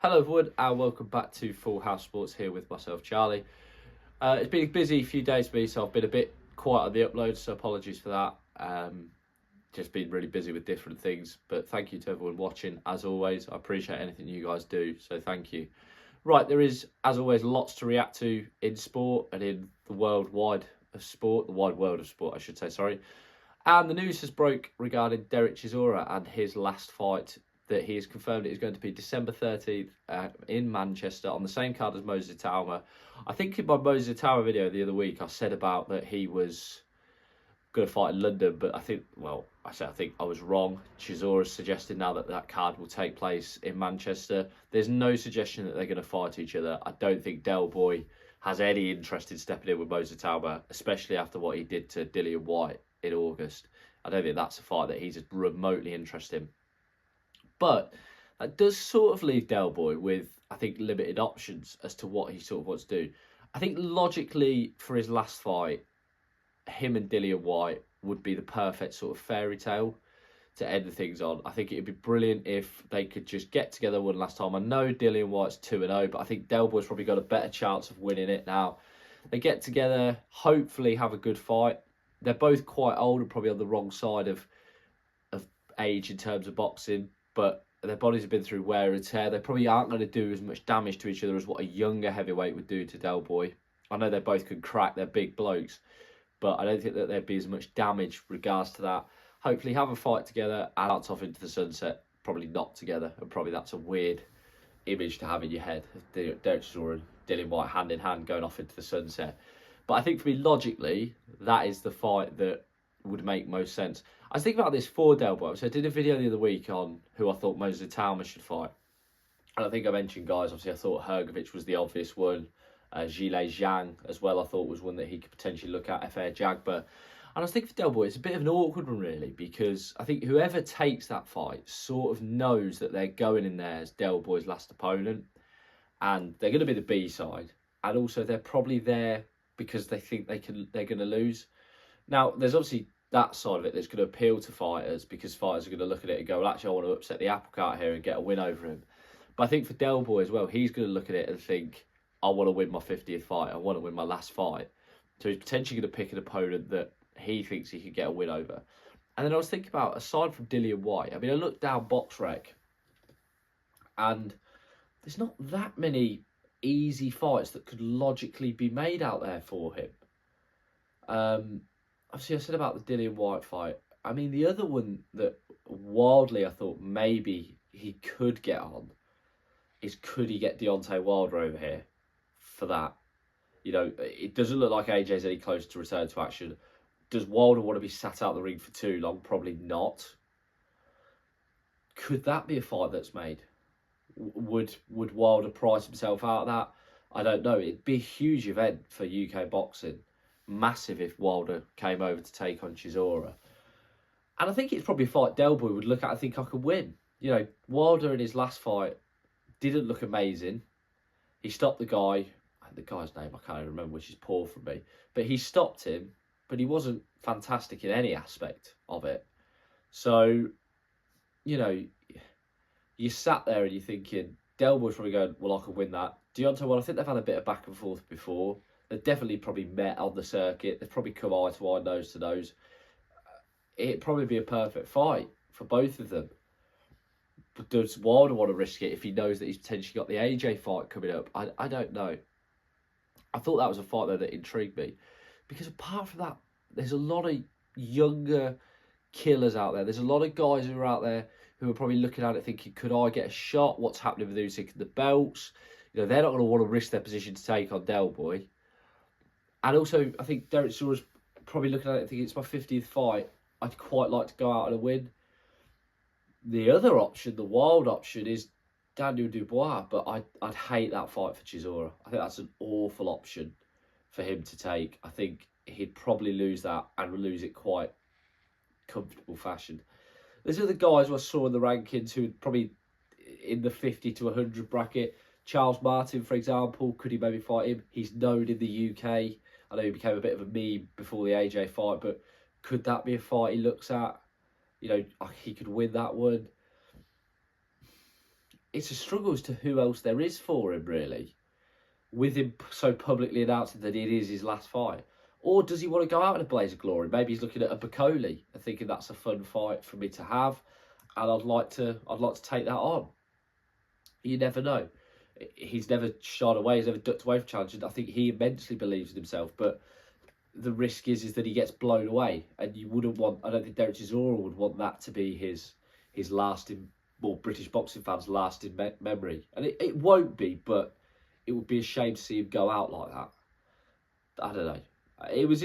Hello everyone and welcome back to Full House Sports here with myself Charlie. It's been a busy few days for me, so I've been a bit quiet on the upload, so apologies for that. Just been really busy with different things, but thank you to everyone watching as always. I appreciate anything you guys do, so thank you. Right, there is as always lots to react to in sport and in the wide world of sport I should say, sorry. And the news has broke regarding Dereck Chisora and his last fight, that he has confirmed it is going to be December 13th in Manchester on the same card as Moses Itauma. I think in my Moses Itauma video the other week I said about that he was going to fight in London, but I think I was wrong. Chisora's suggested now that that card will take place in Manchester. There's no suggestion that they're going to fight each other. I don't think Del Boy has any interest in stepping in with Moses Itauma, especially after what he did to Dillian White in August. I don't think that's a fight that he's remotely interested in. But that does sort of leave Del Boy with, I think, limited options as to what he sort of wants to do. I think logically for his last fight, him and Dillian White would be the perfect sort of fairy tale to end the things on. I think it'd be brilliant if they could just get together one last time. I know Dillian White's 2-0, but I think Del Boy's probably got a better chance of winning it now. They get together, hopefully have a good fight. They're both quite old and probably on the wrong side of age in terms of boxing, but their bodies have been through wear and tear. They probably aren't going to do as much damage to each other as what a younger heavyweight would do to Del Boy. I know they both can crack, they're big blokes, but I don't think that there'd be as much damage regards to that. Hopefully have a fight together and dance off into the sunset. Probably not together, and probably that's a weird image to have in your head. Dereck Chisora and Dillian White hand in hand going off into the sunset. But I think for me, logically, that is the fight that would make most sense. I was thinking about this for Del Boy. So I did a video the other week on who I thought Moses Itauma should fight. And I think I mentioned, guys, obviously I thought Hrgovic was the obvious one. Zhilei Zhang as well, I thought was one that he could potentially look at, F.A. Jagba. And I was thinking for Del Boy, it's a bit of an awkward one really, because I think whoever takes that fight sort of knows that they're going in there as Del Boy's last opponent. And they're going to be the B side. And also they're probably there because they think they're going to lose. Now, there's obviously that side of it that's going to appeal to fighters, because fighters are going to look at it and go, well, actually, I want to upset the apple cart here and get a win over him. But I think for Del Boy as well, he's going to look at it and think, I want to win my 50th fight. I want to win my last fight. So he's potentially going to pick an opponent that he thinks he could get a win over. And then I was thinking about, aside from Dillian White, I mean, I looked down BoxRec, and there's not that many easy fights that could logically be made out there for him. Obviously, I said about the Dillian White fight. I mean, the other one that wildly I thought maybe he could get on is, could he get Deontay Wilder over here for that? You know, it doesn't look like AJ's any closer to return to action. Does Wilder want to be sat out the ring for too long? Probably not. Could that be a fight that's made? Would Wilder price himself out of that? I don't know. It'd be a huge event for UK boxing. Massive if Wilder came over to take on Chisora. And I think it's probably a fight Del Boy would look at and think, I could win. You know, Wilder in his last fight didn't look amazing. He stopped the guy, and the guy's name I can't even remember, which is poor from me. But he stopped him, but he wasn't fantastic in any aspect of it. So, you know, you sat there and you're thinking, Del Boy's probably going, well, I could win that. Deontay, well, I think they've had a bit of back and forth before. They've definitely probably met on the circuit. They've probably come eye to eye, nose to nose. It'd probably be a perfect fight for both of them. But does Wilder want to risk it if he knows that he's potentially got the AJ fight coming up? I don't know. I thought that was a fight, though, that intrigued me. Because apart from that, there's a lot of younger killers out there. There's a lot of guys who are out there who are probably looking at it thinking, could I get a shot? What's happening with Usyk and the belts? You know, they're not going to want to risk their position to take on Del Boy. And also, I think Dereck Chisora's probably looking at it thinking, it's my 50th fight. I'd quite like to go out on a win. The other option, the wild option, is Daniel Dubois, but I'd hate that fight for Chisora. I think that's an awful option for him to take. I think he'd probably lose that and lose it quite comfortable fashion. There's other guys who I saw in the rankings who probably in the 50 to 100 bracket. Charles Martin, for example, could he maybe fight him? He's known in the UK. I know he became a bit of a meme before the AJ fight, but could that be a fight he looks at? You know, he could win that one. it's a struggle as to who else there is for him, really, with him so publicly announcing that it is his last fight. Or does he want to go out in a blaze of glory? Maybe he's looking at a Bacoli and thinking that's a fun fight for me to have, and I'd like to take that on. You never know. He's never shied away. He's never ducked away from challenges. I think he immensely believes in himself, but the risk is that he gets blown away, and you wouldn't want. I don't think Dereck Chisora would want that to be his last in, well, British boxing fans' last in memory, and it won't be, but it would be a shame to see him go out like that. I don't know. It was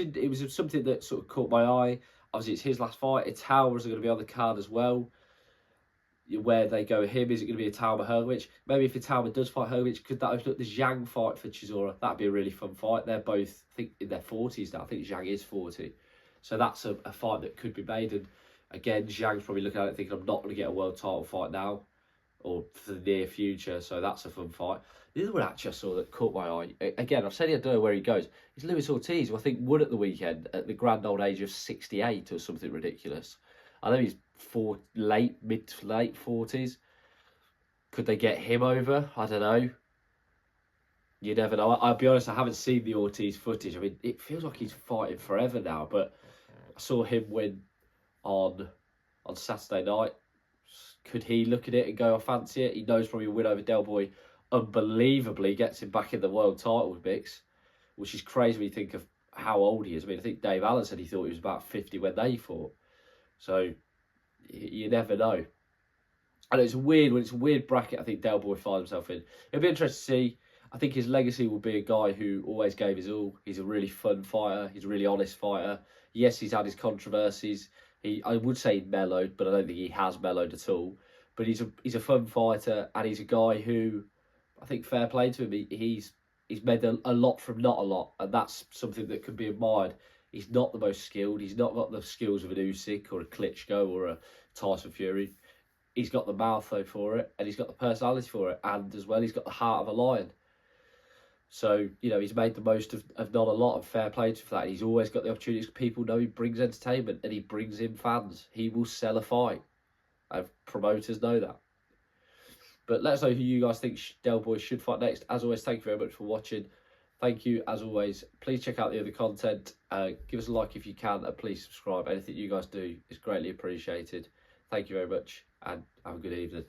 something that sort of caught my eye. Obviously, it's his last fight. It's Towers are going to be on the card as well. Where they go with him, is it going to be a Talma Herwich? Maybe if a Talma does fight Herwich, could that open up the Zhang fight for Chisora? That'd be a really fun fight. They're both, I think, in their 40s now. I think Zhang is 40. So that's a fight that could be made. And again, Zhang's probably looking at it thinking, I'm not going to get a world title fight now or for the near future. So that's a fun fight. The other one actually I saw that caught my eye, again, I've said I don't know where he goes, is Luis Ortiz, who I think won at the weekend at the grand old age of 68 or something ridiculous. I know he's mid to late 40s. Could they get him over? I don't know. You never know. I'll be honest, I haven't seen the Ortiz footage. I mean, it feels like he's fighting forever now, but I saw him win on Saturday night. Could he look at it and go, I fancy it? He knows probably a win over Del Boy unbelievably gets him back in the world title mix, which is crazy when you think of how old he is. I mean, I think Dave Allen said he thought he was about 50 when they fought. So you never know. And it's a weird bracket I think Del Boy finds himself in. It'll be interesting to see. I think his legacy will be a guy who always gave his all. He's a really fun fighter. He's a really honest fighter. Yes, he's had his controversies. I would say he mellowed, but I don't think he has mellowed at all. But he's a fun fighter, and he's a guy who, I think, fair play to him. He's made a lot from not a lot, and that's something that can be admired. He's not the most skilled. He's not got the skills of an Usyk or a Klitschko or a Tyson Fury. He's got the mouth, though, for it, and he's got the personality for it, and as well, he's got the heart of a lion. So, you know, he's made the most of not a lot, of fair play for that. He's always got the opportunities. People know he brings entertainment, and he brings in fans. He will sell a fight, and promoters know that. But let us know who you guys think Del Boy should fight next. As always, thank you very much for watching. Thank you, as always. Please check out the other content. Give us a like if you can, and please subscribe. Anything you guys do is greatly appreciated. Thank you very much, and have a good evening.